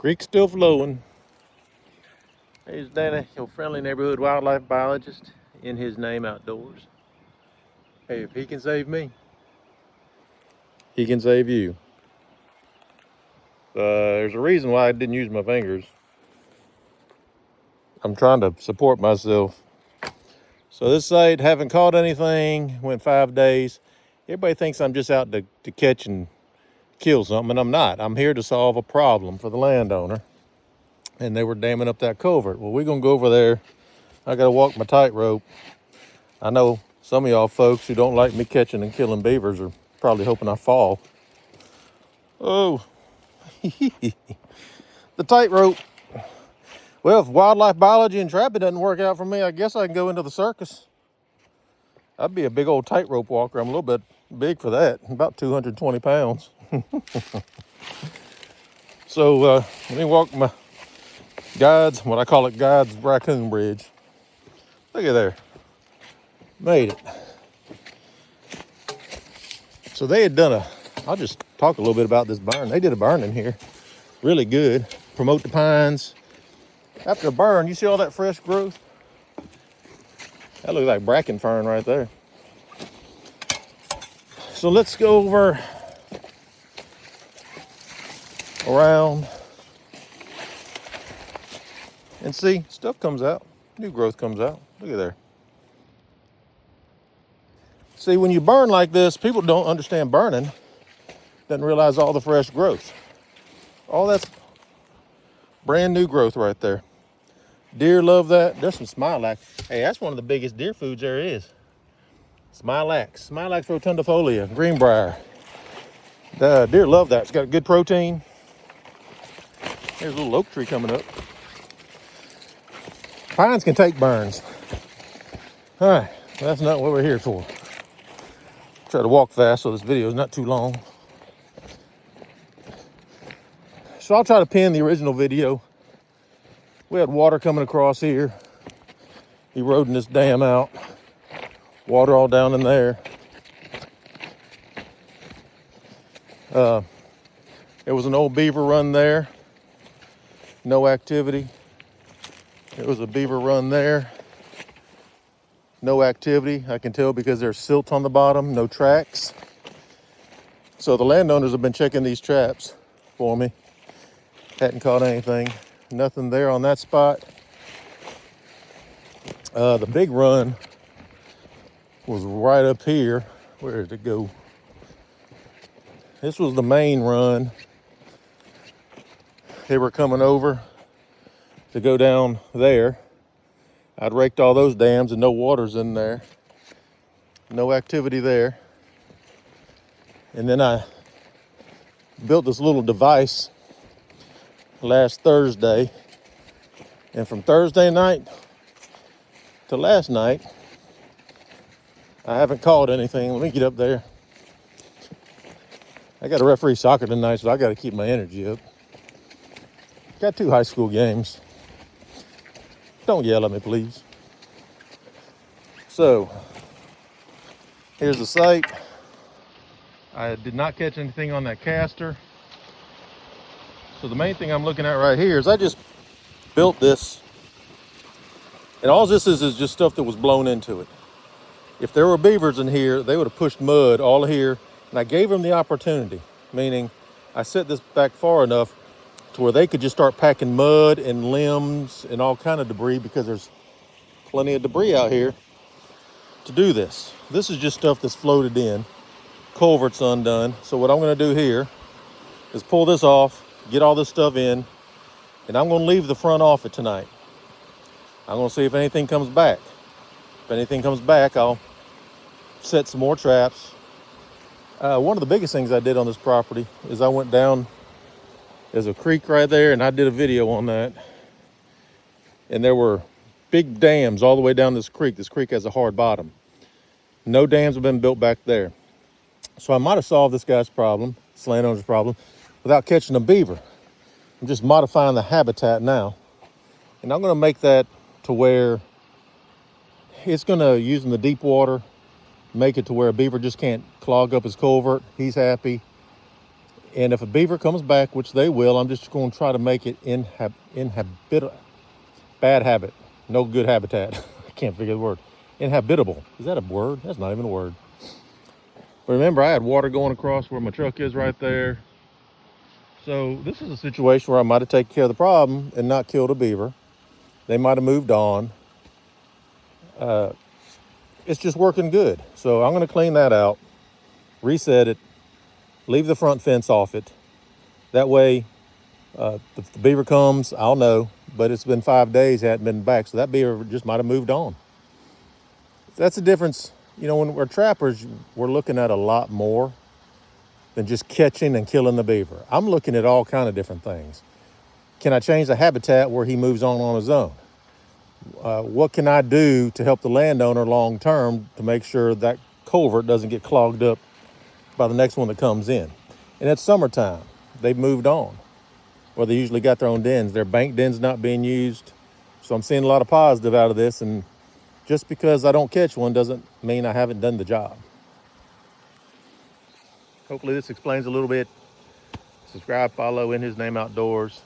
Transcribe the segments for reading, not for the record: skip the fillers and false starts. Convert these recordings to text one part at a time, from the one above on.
Creek's still flowing. Here's Danny, your friendly neighborhood wildlife biologist, in his name outdoors. Hey, if he can save me, he can save you. There's a reason why I didn't use my fingers. I'm trying to support myself. So this site, haven't caught anything, went 5 days. Everybody thinks I'm just out to catch and kill something, and I'm not. I'm here to solve a problem for the landowner. And they were damming up that culvert. Well, we're gonna go over there. I gotta walk my tightrope. I know some of y'all folks who don't like me catching and killing beavers are probably hoping I fall. Oh, the tightrope. Well, if wildlife biology and trapping doesn't work out for me, I guess I can go into the circus. I'd be a big old tightrope walker. I'm a little bit big for that, about 220 pounds. So let me walk my guides, what I call it, guides raccoon bridge. Look at there, made it. So they had done I'll just talk a little bit about this burn. They did a burn in here, really good. Promote the pines. After a burn, you see all that fresh growth? That looks like bracken fern right there. So let's go over around and see, stuff comes out, new growth comes out. Look at there. See, when you burn like this, people don't understand burning, doesn't realize all the fresh growth. All that's brand new growth right there. Deer love that. There's some smilax. Hey, that's one of the biggest deer foods there is. Smilax rotundifolia, greenbrier. The deer love that. It's got good protein. There's a little oak tree coming up. Pines can take burns. All right, that's not what we're here for. Try to walk fast so this video is not too long. So I'll try to pin the original video. We had water coming across here, eroding this dam out. Water all down in there. There was an old beaver run there. No activity. There was a beaver run there. No activity. I can tell because there's silt on the bottom, no tracks. So the landowners have been checking these traps for me. Hadn't caught anything. Nothing there on that spot. The big run was right up here. Where did it go? This was the main run. They were coming over to go down there. I'd raked all those dams and no water's in there. No activity there. And then I built this little device last Thursday. And from Thursday night to last night, I haven't caught anything. Let me get up there. I got to referee soccer tonight, so I got to keep my energy up. Got 2 high school games. Don't yell at me, please. So, here's the site. I did not catch anything on that caster. So the main thing I'm looking at right here is I just built this. And all this is just stuff that was blown into it. If there were beavers in here, they would have pushed mud all here. And I gave them the opportunity, meaning I set this back far enough to where they could just start packing mud and limbs and all kind of debris, because there's plenty of debris out here to do this. This is just stuff that's floated in. Culvert's undone. So what I'm going to do here is pull this off, get all this stuff in, and I'm going to leave the front off it tonight. I'm going to see if anything comes back. If anything comes back, I'll set some more traps. One of the biggest things I did on this property is I went down, there's a creek right there, and I did a video on that. And there were big dams all the way down this creek. This creek has a hard bottom. No dams have been built back there. So I might have solved this guy's problem, this landowner's problem, without catching a beaver. I'm just modifying the habitat now. And I'm going to make that to where it's going to, using the deep water, make it to where a beaver just can't clog up his culvert. He's happy. And if a beaver comes back, which they will, I'm just going to try to make it bad habit, no good habitat. I can't figure the word. Inhabitable. Is that a word? That's not even a word. But remember, I had water going across where my truck is right there. So this is a situation where I might have taken care of the problem and not killed a beaver. They might have moved on. It's just working good. So I'm going to clean that out, reset it, leave the front fence off it. That way, if the beaver comes, I'll know. But it's been 5 days, it hadn't been back. So that beaver just might have moved on. That's the difference. You know, when we're trappers, we're looking at a lot more than just catching and killing the beaver. I'm looking at all kind of different things. Can I change the habitat where he moves on his own? What can I do to help the landowner long term to make sure that culvert doesn't get clogged up by the next one that comes in? And it's summertime. They've moved on. Well, they usually got their own dens. Their bank den's not being used. So I'm seeing a lot of positive out of this. And just because I don't catch one doesn't mean I haven't done the job. Hopefully this explains a little bit. Subscribe, follow In His Name Outdoors.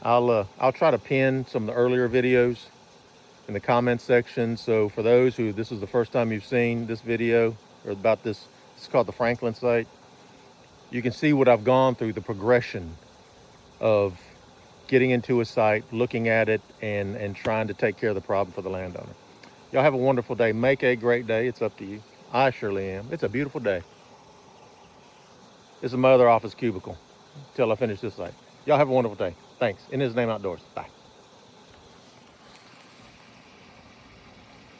I'll try to pin some of the earlier videos in the comments section. So for those who this is the first time you've seen this video or about this, it's called the Franklin site. You can see what I've gone through, the progression of getting into a site, looking at it, and trying to take care of the problem for the landowner. Y'all have a wonderful day. Make a great day. It's up to you. I surely am. It's a beautiful day. This is my other office cubicle until I finish this site. Y'all have a wonderful day. Thanks. In His Name Outdoors. Bye.